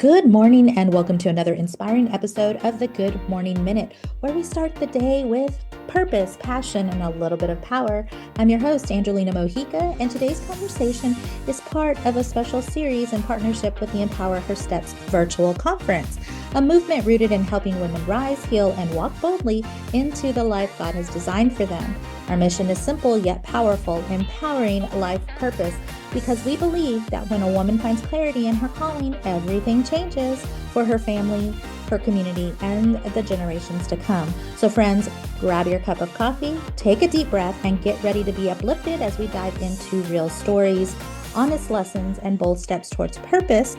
Good morning, and welcome to another inspiring episode of the Good Morning Minute, where we start the day with purpose, passion, and a little bit of power. I'm your host, Angelina Mojica, and today's conversation is part of a special series in partnership with the Empower Her Steps virtual conference, a movement rooted in helping women rise, heal, and walk boldly into the life God has designed for them. Our mission is simple yet powerful, empowering life purpose, because we believe that when a woman finds clarity in her calling, everything changes for her family, her community, and the generations to come. So friends, grab your cup of coffee, take a deep breath, and get ready to be uplifted as we dive into real stories, honest lessons, and bold steps towards purpose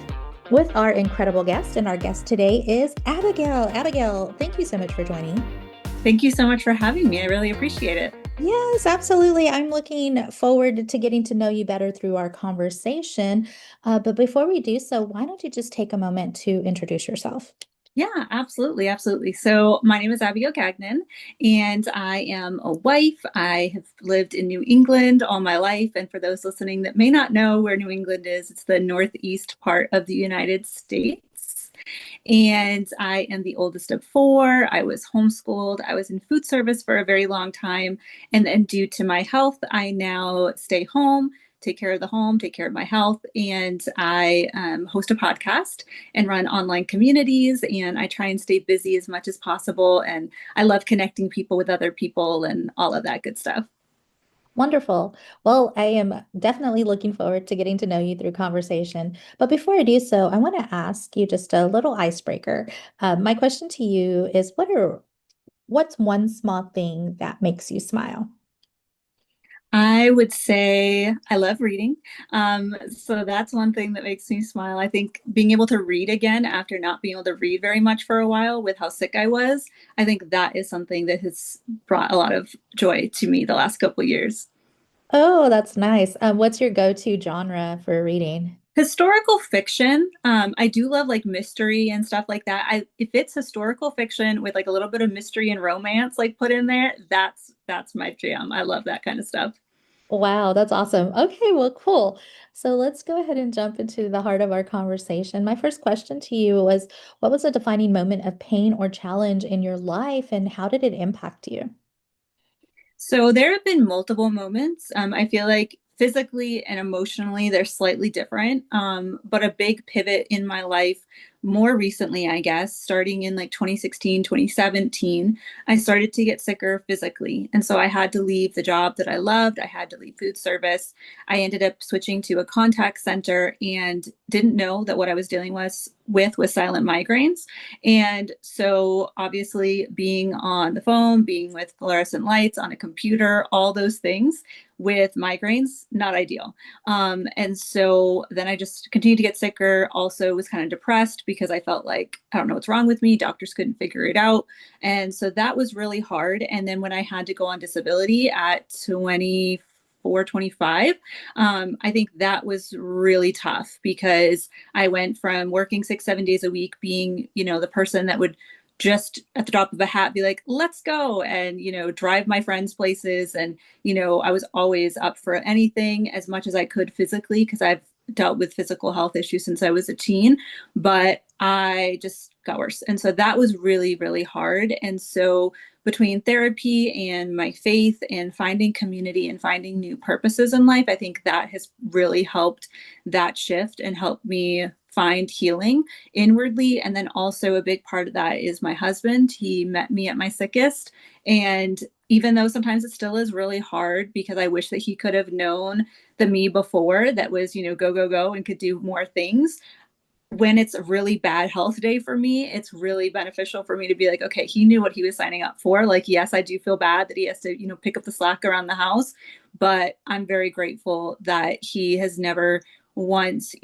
with our incredible guest. And our guest today is Abigail. Abigail, thank you so much for joining. Thank you so much for having me. I really appreciate it. Yes, absolutely. I'm looking forward to getting to know you better through our conversation. But before we do so, why don't you just take a moment to introduce yourself? Yeah, absolutely. Absolutely. So, my name is Abigail Gagnon, and I am a wife. I have lived in New England all my life. And for those listening that may not know where New England is, it's the northeast part of the United States. And I am the oldest of four. I was homeschooled. I was in food service for a very long time. And then, due to my health, I now stay home, take care of the home, take care of my health. And I host a podcast and run online communities. And I try and stay busy as much as possible. And I love connecting people with other people and all of that good stuff. Wonderful. Well, I am definitely looking forward to getting to know you through conversation. But before I do so, I want to ask you just a little icebreaker. My question to you is, what's one small thing that makes you smile? I would say I love reading. So that's one thing that makes me smile. I think being able to read again after not being able to read very much for a while with how sick I was, I think that is something that has brought a lot of joy to me the last couple of years. Oh, that's nice. What's your go-to genre for reading? Historical fiction, I do love like mystery and stuff like that. If it's historical fiction with like a little bit of mystery and romance like put in there, that's my jam. I love that kind of stuff. Wow, that's awesome. Okay, well, cool. So let's go ahead and jump into the heart of our conversation. My first question to you was, what was a defining moment of pain or challenge in your life, and how did it impact you? So there have been multiple moments. I feel like physically and emotionally, they're slightly different. But a big pivot in my life more recently, I guess, starting in like 2016, 2017, I started to get sicker physically. And so I had to leave the job that I loved. I had to leave food service. I ended up switching to a contact center and didn't know that what I was dealing with was silent migraines. And so, obviously, being on the phone, being with fluorescent lights on a computer, all those things with migraines, not ideal. And so then I just continued to get sicker. Also, was kind of depressed because I felt like I don't know what's wrong with me. Doctors couldn't figure it out. And so that was really hard. And then when I had to go on disability at 24, 25, I think that was really tough because I went from working 6, 7 days a week, being, the person that would just at the drop of a hat be like, let's go and, drive my friends places. And, I was always up for anything as much as I could physically because I've dealt with physical health issues since I was a teen, but I just got worse. And so that was really, really hard. And so between therapy and my faith and finding community and finding new purposes in life, I think that has really helped that shift and helped me find healing inwardly. And then also a big part of that is my husband. He met me at my sickest. And even though sometimes it still is really hard because I wish that he could have known the me before that was, go, go, go and could do more things. When it's a really bad health day for me, it's really beneficial for me to be like, okay, he knew what he was signing up for. Like, yes, I do feel bad that he has to, pick up the slack around the house, but I'm very grateful that he has never once,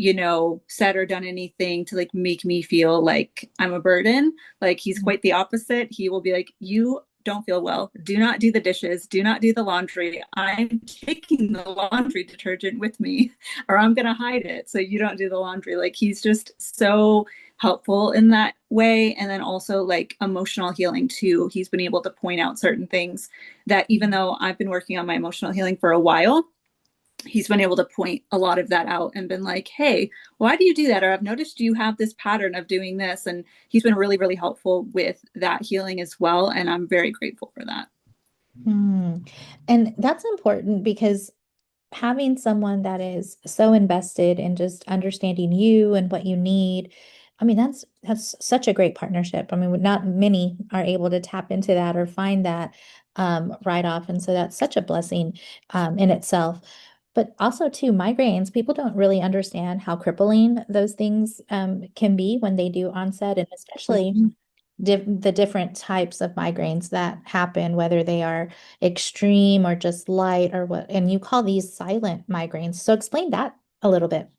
said or done anything to like make me feel like I'm a burden. Like he's quite the opposite. He will be like, you don't feel well. Do not do the dishes. Do not do the laundry. I'm taking the laundry detergent with me or I'm going to hide it so you don't do the laundry. Like he's just so helpful in that way. And then also like emotional healing too. He's been able to point out certain things that even though I've been working on my emotional healing for a while, he's been able to point a lot of that out and been like, hey, why do you do that? Or I've noticed you have this pattern of doing this. And he's been really, really helpful with that healing as well. And I'm very grateful for that. Hmm. And that's important because having someone that is so invested in just understanding you and what you need, I mean, that's such a great partnership. I mean, not many are able to tap into that or find that right off. And so that's such a blessing in itself. But also too, migraines, people don't really understand how crippling those things can be when they do onset, and especially Mhm. the different types of migraines that happen, whether they are extreme or just light or what, and you call these silent migraines. So explain that a little bit.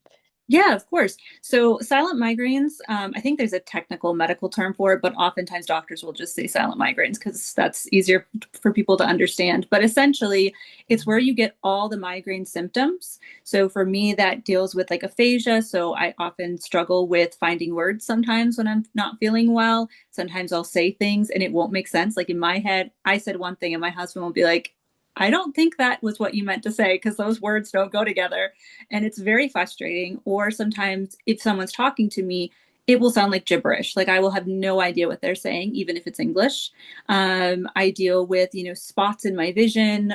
Yeah, of course. So silent migraines, I think there's a technical medical term for it, but oftentimes doctors will just say silent migraines because that's easier for people to understand. But essentially, it's where you get all the migraine symptoms. So for me, that deals with like aphasia. So I often struggle with finding words sometimes when I'm not feeling well. Sometimes I'll say things and it won't make sense. Like in my head, I said one thing and my husband will be like, I don't think that was what you meant to say because those words don't go together, and it's very frustrating. Or sometimes if someone's talking to me, it will sound like gibberish. Like I will have no idea what they're saying, even if it's English. I deal with, spots in my vision,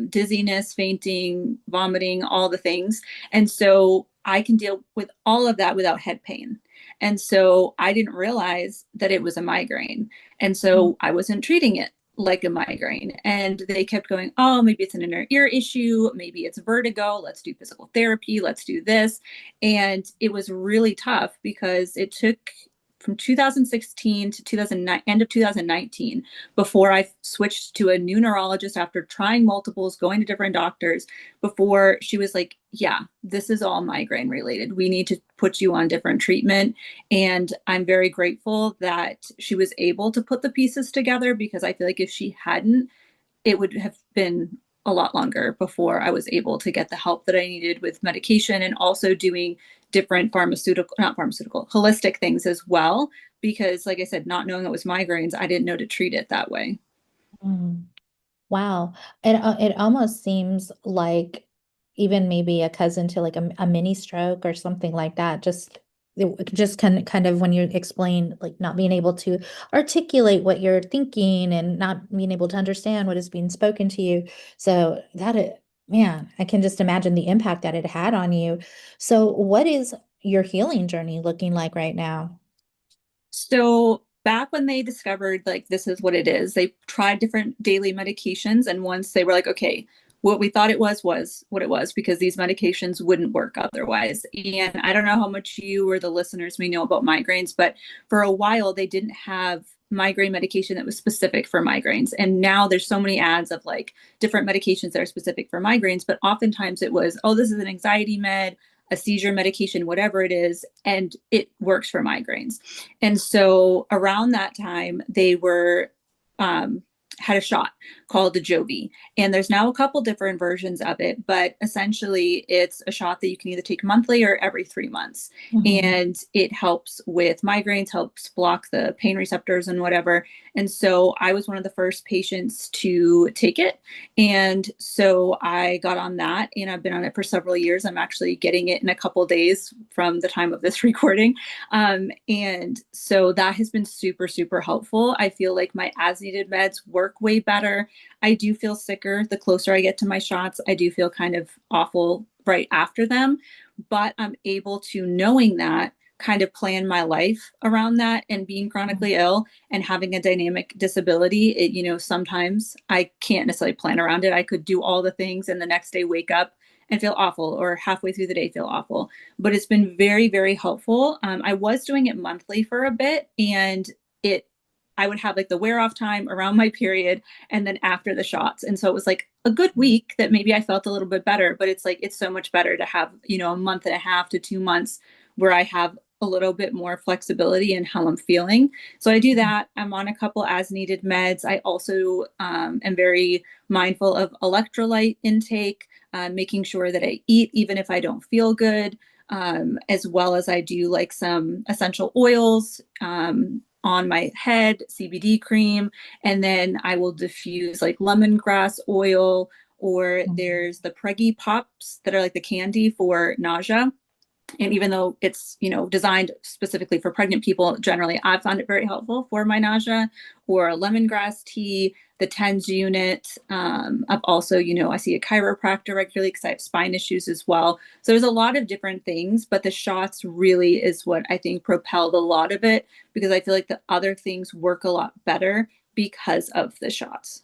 dizziness, fainting, vomiting, all the things. And so I can deal with all of that without head pain. And so I didn't realize that it was a migraine. And so I wasn't treating it like a migraine. And they kept going, oh, maybe it's an inner ear issue. Maybe it's vertigo. Let's do physical therapy. Let's do this. And it was really tough because it took from 2016 to 2009, end of 2019, before I switched to a new neurologist after trying multiples, going to different doctors, before she was like, yeah, this is all migraine related. We need to put you on different treatment. And I'm very grateful that she was able to put the pieces together because I feel like if she hadn't, it would have been a lot longer before I was able to get the help that I needed with medication and also doing different not pharmaceutical, holistic things as well. Because, like I said, not knowing it was migraines, I didn't know to treat it that way. Mm. Wow. It almost seems like even maybe a cousin to like a mini stroke or something like that. Just kind of when you explain like not being able to articulate what you're thinking and not being able to understand what is being spoken to you. So man, I can just imagine the impact that it had on you. So what is your healing journey looking like right now? So back when they discovered like this is what it is, they tried different daily medications. And once they were like, okay, what we thought it was what it was because these medications wouldn't work otherwise. And I don't know how much you or the listeners may know about migraines, but for a while they didn't have migraine medication that was specific for migraines. And now there's so many ads of like different medications that are specific for migraines, but oftentimes it was, oh, this is an anxiety med, a seizure medication, whatever it is, and it works for migraines. And so around that time, they were um, had a shot called the Jovi. And there's now a couple different versions of it, but essentially it's a shot that you can either take monthly or every 3 months. Mhm. And it helps with migraines, helps block the pain receptors and whatever. And so I was one of the first patients to take it. And so I got on that and I've been on it for several years. I'm actually getting it in a couple days from the time of this recording. And so that has been super, super helpful. I feel like my as needed meds work way better. I do feel sicker the closer I get to my shots. I do feel kind of awful right after them, but I'm able to, knowing that, kind of plan my life around that. And being chronically ill and having a dynamic disability, sometimes I can't necessarily plan around it. I could do all the things and the next day wake up and feel awful, or halfway through the day feel awful. But it's been very, very helpful. I was doing it monthly for a bit, and it I would have like the wear off time around my period and then after the shots. And so it was like a good week that maybe I felt a little bit better, but it's like it's so much better to have, a month and a half to 2 months where I have a little bit more flexibility in how I'm feeling. So I do that. I'm on a couple as needed meds. I also am very mindful of electrolyte intake, making sure that I eat even if I don't feel good, as well as I do like some essential oils on my head, CBD cream, and then I will diffuse like lemongrass oil or Mhm. there's the Preggy Pops that are like the candy for nausea. And even though it's, designed specifically for pregnant people, generally I've found it very helpful for my nausea. Or lemongrass tea, the TENS unit. I've also, I see a chiropractor regularly because I have spine issues as well. So there's a lot of different things, but the shots really is what I think propelled a lot of it, because I feel like the other things work a lot better because of the shots.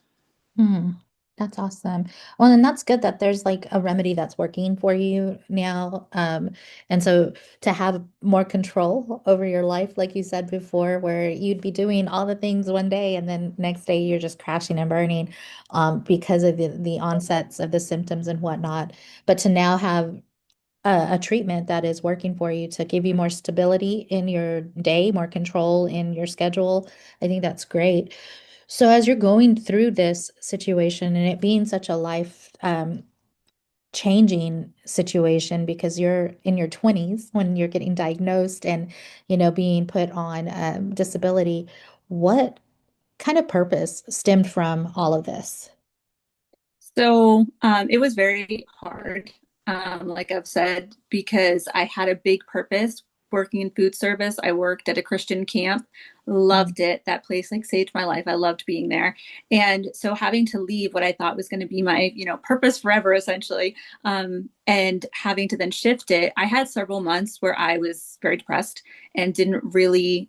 Hmm. That's awesome. Well, and that's good that there's like a remedy that's working for you now. And so to have more control over your life, like you said before, where you'd be doing all the things one day and then next day you're just crashing and burning, because of the onsets of the symptoms and whatnot. But to now have a treatment that is working for you to give you more stability in your day, more control in your schedule, I think that's great. So as you're going through this situation and it being such a life changing situation because you're in your 20s when you're getting diagnosed and being put on disability, what kind of purpose stemmed from all of this? So it was very hard, like I've said, because I had a big purpose working in food service. I worked at a Christian camp, Mm. loved it. That place like saved my life. I loved being there. And so having to leave what I thought was going to be my, purpose forever, essentially, and having to then shift it, I had several months where I was very depressed and didn't really,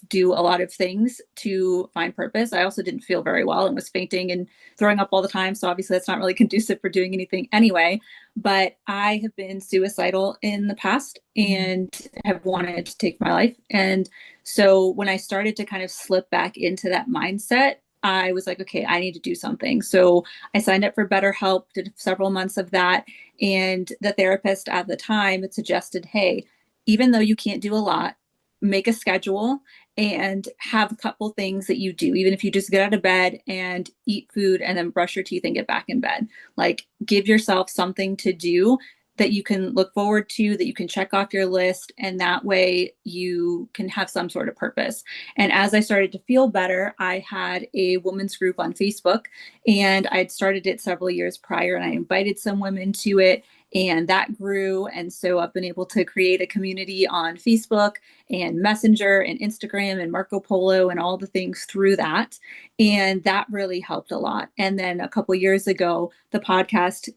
do a lot of things to find purpose. I also didn't feel very well and was fainting and throwing up all the time. So obviously that's not really conducive for doing anything anyway. But I have been suicidal in the past Mm. and have wanted to take my life. And so when I started to kind of slip back into that mindset, I was like, okay, I need to do something. So I signed up for BetterHelp, did several months of that. And the therapist at the time had suggested, hey, even though you can't do a lot, make a schedule and have a couple things that you do, even if you just get out of bed and eat food and then brush your teeth and get back in bed. Like, give yourself something to do that you can look forward to, that you can check off your list, and that way you can have some sort of purpose. And as I started to feel better, I had a women's group on Facebook, and I'd started it several years prior, and I invited some women to it. And that grew. And so I've been able to create a community on Facebook and Messenger and Instagram and Marco Polo and all the things through that. And that really helped a lot. And then a couple years ago, the podcast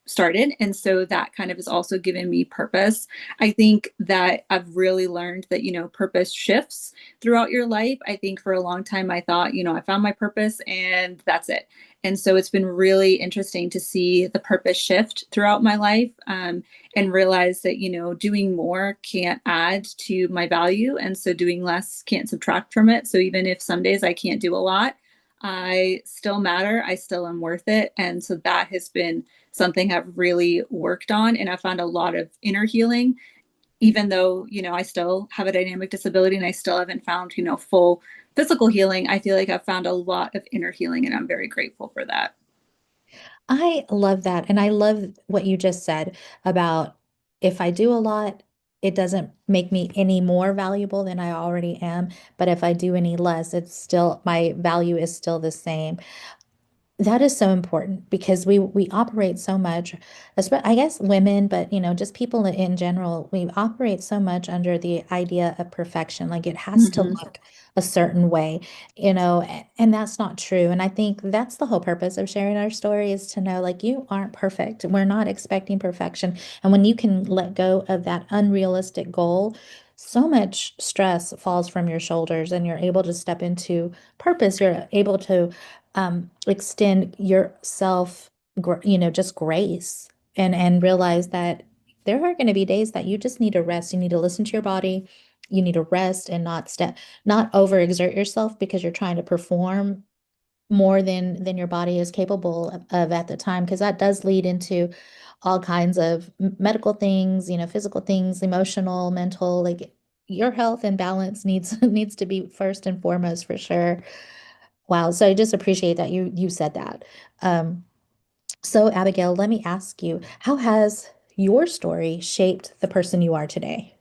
started. And so that kind of has also given me purpose. I think that I've really learned that, purpose shifts throughout your life. I think for a long time, I thought, I found my purpose and that's it. And so it's been really interesting to see the purpose shift throughout my life. And realize that, doing more can't add to my value. And so doing less can't subtract from it. So even if some days I can't do a lot, I still matter. I still am worth it. And so that has been something I've really worked on. And I found a lot of inner healing, even though, I still have a dynamic disability and I still haven't found, full physical healing. I feel like I've found a lot of inner healing and I'm very grateful for that. I love that. And I love what you just said about if I do a lot, it doesn't make me any more valuable than I already am. But if I do any less, it's still my value is still the same. That is so important because we operate so much, I guess women, but just people in general, we operate so much under the idea of perfection. Like it has to Mm-hmm. look a certain way, and that's not true. And I think that's the whole purpose of sharing our story is to know like you aren't perfect. We're not expecting perfection. And when you can let go of that unrealistic goal, so much stress falls from your shoulders and you're able to step into purpose. You're able to extend yourself, just grace and realize that there are going to be days that you just need to rest. You need to listen to your body. You need to rest and not overexert yourself because you're trying to perform more than your body is capable of at the time, because that does lead into all kinds of medical things, physical things, emotional, mental, like your health and balance needs needs to be first and foremost for sure. Wow. So I just appreciate that you said that. Um, so Abigail, let me ask you, how has your story shaped the person you are today?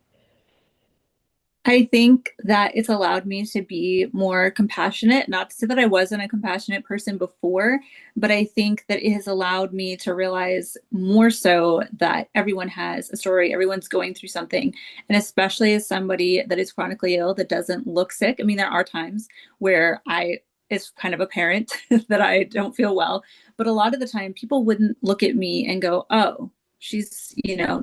I think that it's allowed me to be more compassionate. Not to say that I wasn't a compassionate person before, but I think that it has allowed me to realize more so that everyone has a story, everyone's going through something. And especially as somebody that is chronically ill that doesn't look sick. I mean, there are times where it's kind of apparent that I don't feel well, but a lot of the time people wouldn't look at me and go, oh, she's,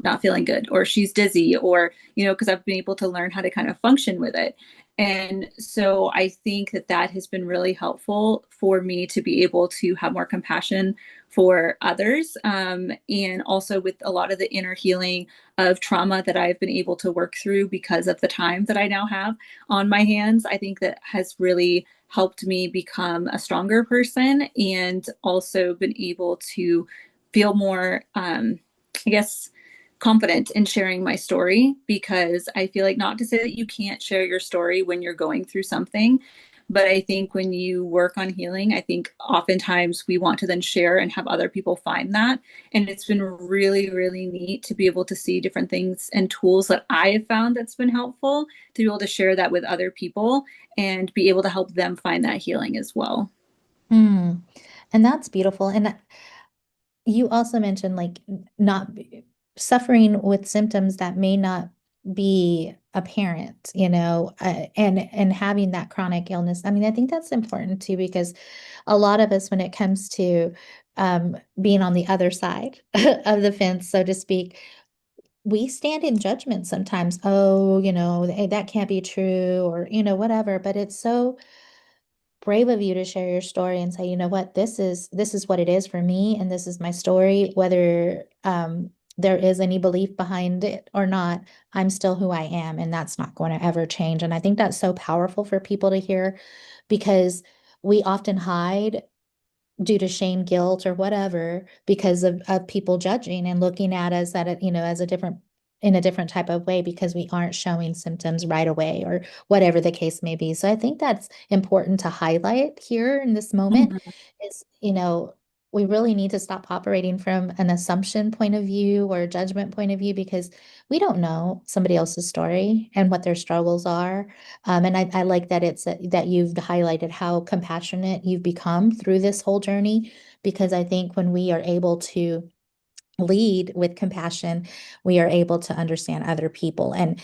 not feeling good, or she's dizzy, or because I've been able to learn how to kind of function with it. And so I think that that has been really helpful for me to be able to have more compassion for others. And also with a lot of the inner healing of trauma that I've been able to work through because of the time that I now have on my hands, I think that has really helped me become a stronger person and also been able to feel more, I guess, confident in sharing my story, because I feel like, not to say that you can't share your story when you're going through something, but I think when you work on healing, I think oftentimes we want to then share and have other people find that. And it's been really, really neat to be able to see different things and tools that I have found that's been helpful to be able to share that with other people and be able to help them find that healing as well. Hmm. And that's beautiful. And you also mentioned like not suffering with symptoms that may not be apparent, and having that chronic illness. I mean, I think that's important too, because a lot of us, when it comes to being on the other side of the fence, so to speak, we stand in judgment sometimes. Oh, hey, that can't be true, or, whatever. But it's so brave of you to share your story and say, you know what, this is what it is for me, and this is my story, whether there is any belief behind it or not. I'm still who I am, and that's not going to ever change. And I think that's so powerful for people to hear, because we often hide due to shame, guilt, or whatever, because of people judging and looking at us at it, as a different in a different type of way, because we aren't showing symptoms right away, or whatever the case may be. So I think that's important to highlight here in this moment Mhm. is, we really need to stop operating from an assumption point of view or a judgment point of view, because we don't know somebody else's story and what their struggles are. And I like that that you've highlighted how compassionate you've become through this whole journey, because I think when we are able to lead with compassion, we are able to understand other people, and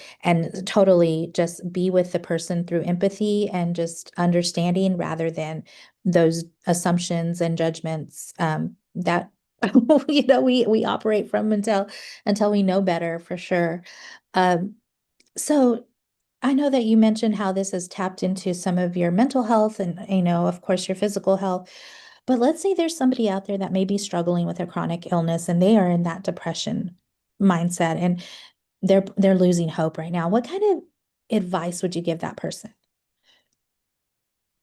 totally just be with the person through empathy and just understanding, rather than those assumptions and judgments that we operate from until we know better, for sure. Um, so I know that you mentioned how this has tapped into some of your mental health and, of course, your physical health. But let's say there's somebody out there that may be struggling with a chronic illness and they are in that depression mindset, and they're losing hope right now. What kind of advice would you give that person?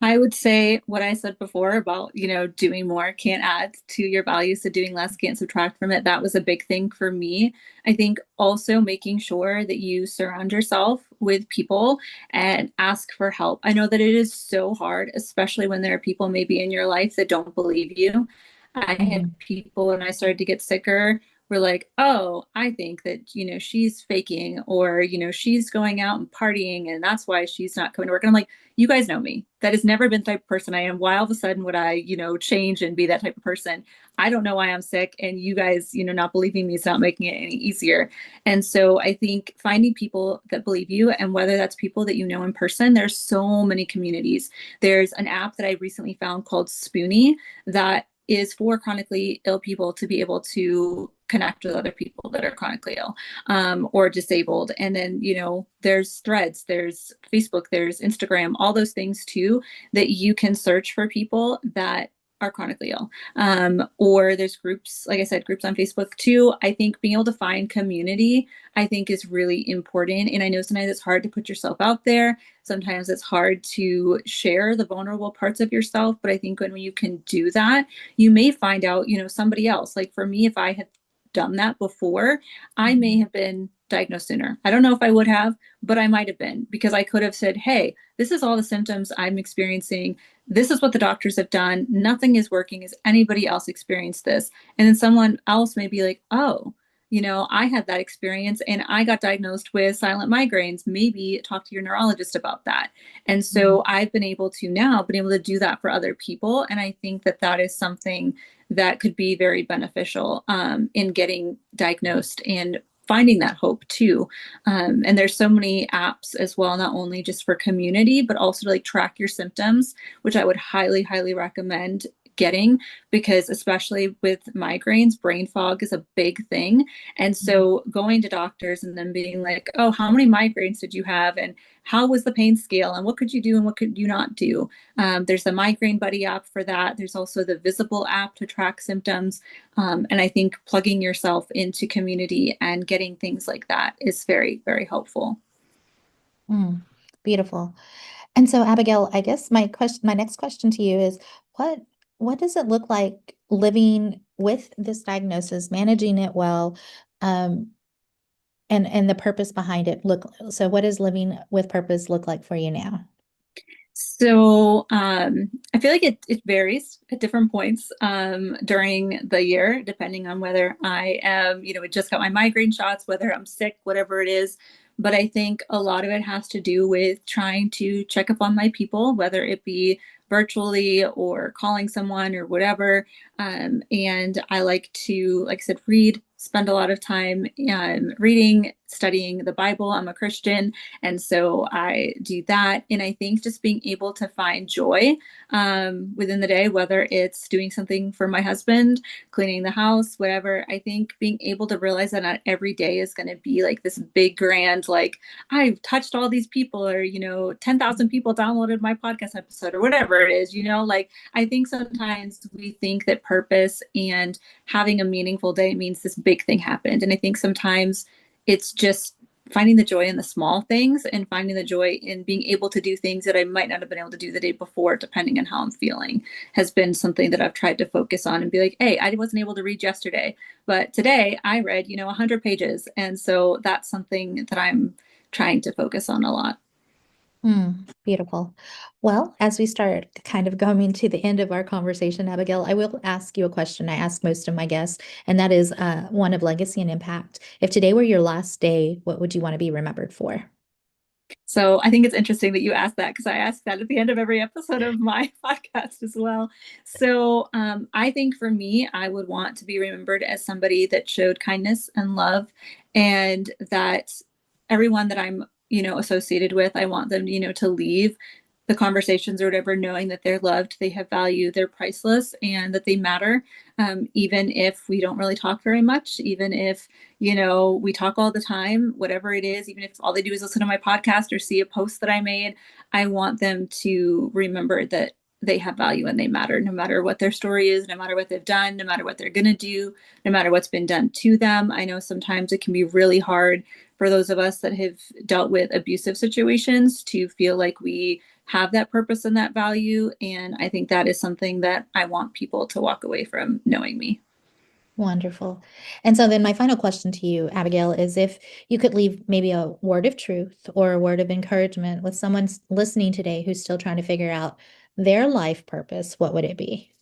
I would say what I said before about, doing more can't add to your value. So doing less can't subtract from it. That was a big thing for me. I think also making sure that you surround yourself with people and ask for help. I know that it is so hard, especially when there are people maybe in your life that don't believe you. I had Mhm. people when I started to get sicker were like, oh, I think that, she's faking, or, she's going out and partying and that's why she's not coming to work. And I'm like, you guys know me. That has never been the type of person I am. Why all of a sudden would I, change and be that type of person? I don't know why I'm sick. And you guys, not believing me is not making it any easier. And so I think finding people that believe you, and whether that's people that you know in person, there's so many communities. There's an app that I recently found called Spoonie that is for chronically ill people to be able to connect with other people that are chronically ill, or disabled. And then, there's threads, there's Facebook, there's Instagram, all those things too, that you can search for people that are chronically ill. Or there's groups, like I said, groups on Facebook too. I think being able to find community, I think, is really important. And I know sometimes it's hard to put yourself out there. Sometimes it's hard to share the vulnerable parts of yourself. But I think when you can do that, you may find out, somebody else. Like for me, if I had done that before, I may have been diagnosed sooner. I don't know if I would have, but I might have been, because I could have said, hey, this is all the symptoms I'm experiencing. This is what the doctors have done. Nothing is working. Has anybody else experienced this? And then someone else may be like, oh, I had that experience and I got diagnosed with silent migraines. Maybe talk to your neurologist about that. And Mm. so I've been able to do that for other people. And I think that that is something that could be very beneficial in getting diagnosed and finding that hope too. And there's so many apps as well, not only just for community, but also to like track your symptoms, which I would highly, highly recommend getting because especially with migraines, brain fog is a big thing. And Mm. so going to doctors and then being like, oh, how many migraines did you have? And how was the pain scale? And what could you do and what could you not do? There's the Migraine Buddy app for that. There's also the Visible app to track symptoms. And I think plugging yourself into community and getting things like that is very, very helpful. Mm. Beautiful. And so, Abigail, I guess my next question to you is what what does it look like living with this diagnosis, managing it well, um, and the purpose behind it look so what does living with purpose look like for you now? So I feel like it varies at different points during the year, depending on whether I am, just got my migraine shots, whether I'm sick, whatever it is. But I think a lot of it has to do with trying to check up on my people, whether it be virtually or calling someone or whatever. And I like to, like I said, read, spend a lot of time reading, studying the Bible. I'm a Christian. And so I do that. And I think just being able to find joy within the day, whether it's doing something for my husband, cleaning the house, whatever, I think being able to realize that not every day is going to be like this big, grand, like I've touched all these people or, 10,000 people downloaded my podcast episode or whatever it is, like I think sometimes we think that purpose and having a meaningful day means this big thing happened. And I think sometimes it's just finding the joy in the small things and finding the joy in being able to do things that I might not have been able to do the day before, depending on how I'm feeling, has been something that I've tried to focus on and be like, hey, I wasn't able to read yesterday, but today I read, 100 pages. And so that's something that I'm trying to focus on a lot. Beautiful. Well, as we start kind of coming to the end of our conversation, Abigail, I will ask you a question I ask most of my guests, and that is one of legacy and impact. If today were your last day, what would you want to be remembered for? So I think it's interesting that you asked that because I ask that at the end of every episode of my podcast as well. So I think for me, I would want to be remembered as somebody that showed kindness and love, and that everyone that I'm, associated with, I want them, to leave the conversations or whatever, knowing that they're loved, they have value, they're priceless, and that they matter. Even if we don't really talk very much, even if we talk all the time, whatever it is, even if all they do is listen to my podcast or see a post that I made, I want them to remember that they have value and they matter, no matter what their story is, no matter what they've done, no matter what they're going to do, no matter what's been done to them. I know sometimes it can be really hard for those of us that have dealt with abusive situations to feel like we have that purpose and that value. And I think that is something that I want people to walk away from knowing me. Wonderful. And so then my final question to you, Abigail, is if you could leave maybe a word of truth or a word of encouragement with someone listening today who's still trying to figure out their life purpose, what would it be?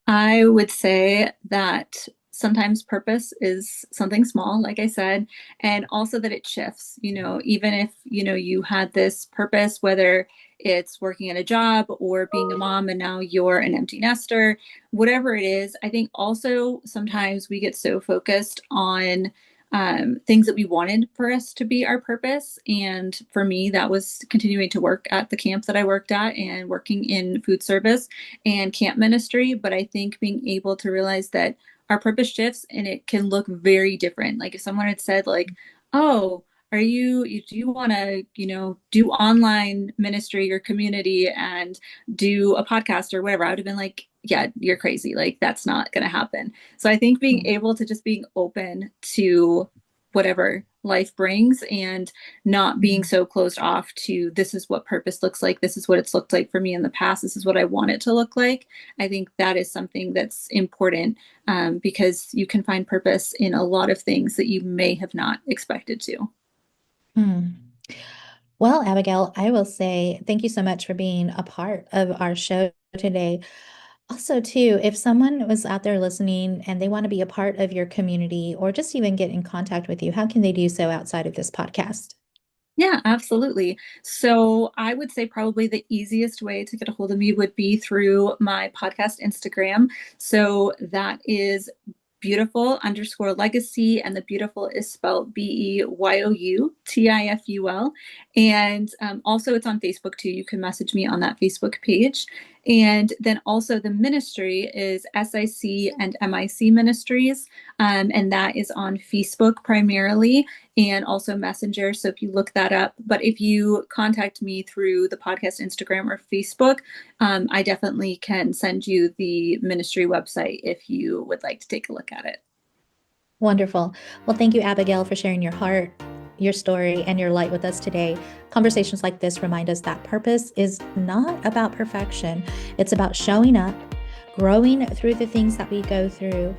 I would say that sometimes purpose is something small, like I said, and also that it shifts, even if, you had this purpose, whether it's working at a job or being a mom and now you're an empty nester, whatever it is, I think also sometimes we get so focused on things that we wanted for us to be our purpose. And for me, that was continuing to work at the camp that I worked at and working in food service and camp ministry. But I think being able to realize that our purpose shifts and it can look very different. Like if someone had said, like, oh, do you want to, do online ministry or community and do a podcast or whatever? I would have been like, yeah, you're crazy. Like that's not going to happen. So I think being Mm. able to just being open to whatever life brings and not being Mhm. so closed off to this is what purpose looks like. This is what it's looked like for me in the past. This is what I want it to look like. I think that is something that's important because you can find purpose in a lot of things that you may have not expected to. Mm. Well, Abigail, I will say thank you so much for being a part of our show today. Also, too, if someone was out there listening and they want to be a part of your community or just even get in contact with you, how can they do so outside of this podcast? Yeah, absolutely. So I would say probably the easiest way to get a hold of me would be through my podcast Instagram. So that is beautiful underscore legacy. And the beautiful is spelled BEYOUTIFUL. And also it's on Facebook too. You can message me on that Facebook page. And then also the ministry is SIC and MIC Ministries. And that is on Facebook primarily and also Messenger. So if you look that up, but if you contact me through the podcast Instagram or Facebook, I definitely can send you the ministry website if you would like to take a look at it. Wonderful. Well, thank you, Abigail, for sharing your heart, your story, and your light with us today. Conversations like this remind us that purpose is not about perfection. It's about showing up, growing through the things that we go through,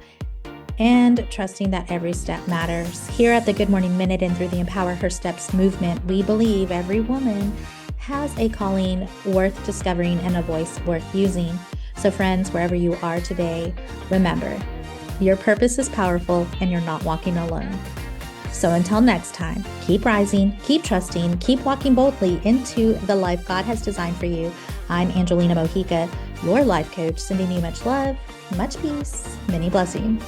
and trusting that every step matters. Here at the Good Morning Minute and through the Empower Her Steps movement, we believe every woman has a calling worth discovering and a voice worth using. So friends, wherever you are today, remember, your purpose is powerful and you're not walking alone. So until next time, keep rising, keep trusting, keep walking boldly into the life God has designed for you. I'm Angelina Mojica, your life coach, sending you much love, much peace, many blessings.